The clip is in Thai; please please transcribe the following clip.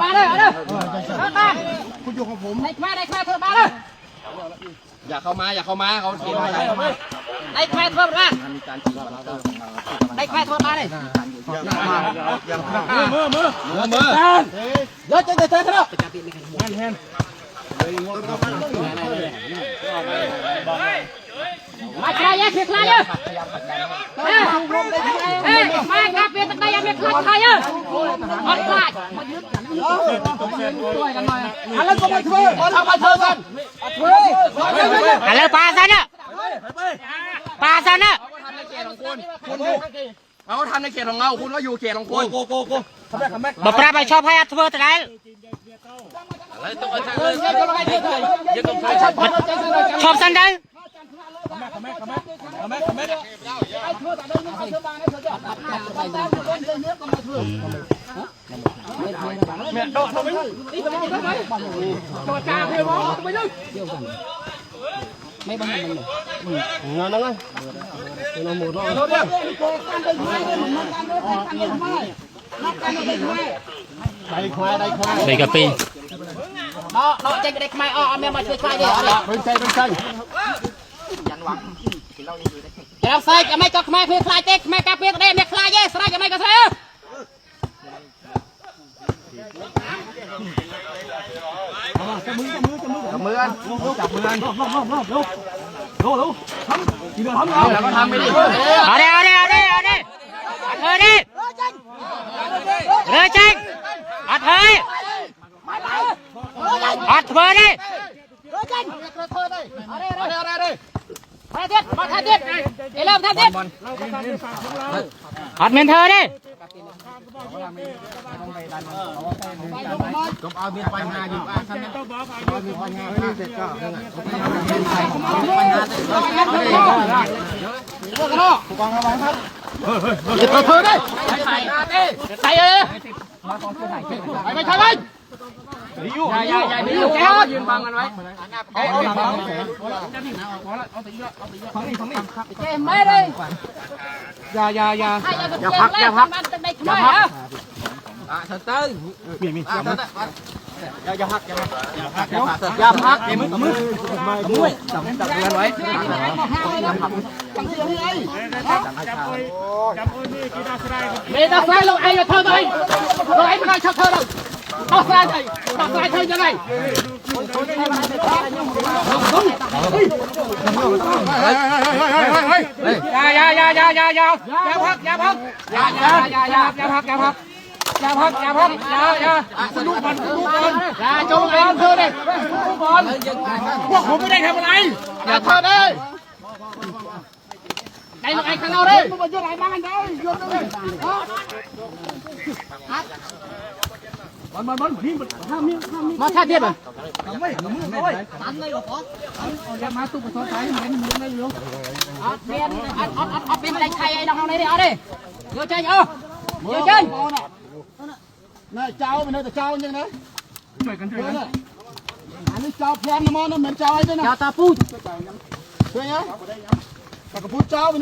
บ้านเลยเอาเลยบ้านคุณอยู่ของผมได้แค่เธอบ้านเลยอย่าเข้ามาเขาทีมได้แค่เธอบ้านได้แค่เธอบ้านเลยมือเดี๋ยวจะเจอเขาแฮนมาใครยังเพียงใครยังมาใครเพียงใครยังเพียงใครยังอดใครมายึดช่วยกันหน่อยอะไรก็มาช่วยทำมาเธอกันอะไรปลาซันน่ะปลาซันน่ะเขาทำในเขตของเราคุณก็อยู่เขตของคุณบอกปลาไปชอบให้อัดเวอร์แต่ไหนชอบซันได้ไม่บ้างมันนั่นไงเราหมดแล้วได้กะปิเราเจ๊งเด็กไม่อ้อแม่มาช่วยใครดิเป็นใจยันหวังเราใส่จะไม่ก็ไม่เพื่อใครเจ๊กไม่กะปิได้ไม่ใครเย่ใส่จะไม่ก็ใส่จับมือกันจับมือกันแล้วก็ทำไปดิเอาดิเลยเจ๊งอัดเฮ้ยอัดเธอดิมาท่าเด็ดเอเล่ท่าเด็ดอัดเมนเธอดิก็เอาเมียไปงานอยู่อ่ะท่านเอาเมียไปงานนี่เสร็จก็ผู้กองระวังครับเธอได้ใส่ไม่ใช่ไหมอย่าแกยืนบังกันไว้ไม่เลยอย่าพักเต้ยอย่าพักมือจับเงินไว้ไม่ต้องใส่ลงไอ้เธอเลยลงไอ้ไม่ได้ชักเธอเลยต้องใส่เธอยังไงอย่าพักลูกบอลอย่าจงไอ้เธอเลยลูกบอลพวกผมไม่ได้ทำอะไรอย่าเธอเลยไอ้ไอ้ข้างนอกเลยมันยุ่งอะไรบ้างกันเลยยุ่งเลยมันพี่มาท่าเทียบอ่ะไม่ตันเลยหรออย่ามาตู้ประตูใช้เหมือนไม่รู้เปลี่ยนเอาเป็นอะไรใครไอ้น้องๆนี่ดิเอาดิเยอะใจเยอะใจนายเจ้าเป็นแต่เจ้ายังไงช่วยกันอันนี้เจ้าแพนมอนะเหมือนเจ้าไอ้ด้วยนะเจ้าตาปูช่วยยังตากระปูเจ้าเป็น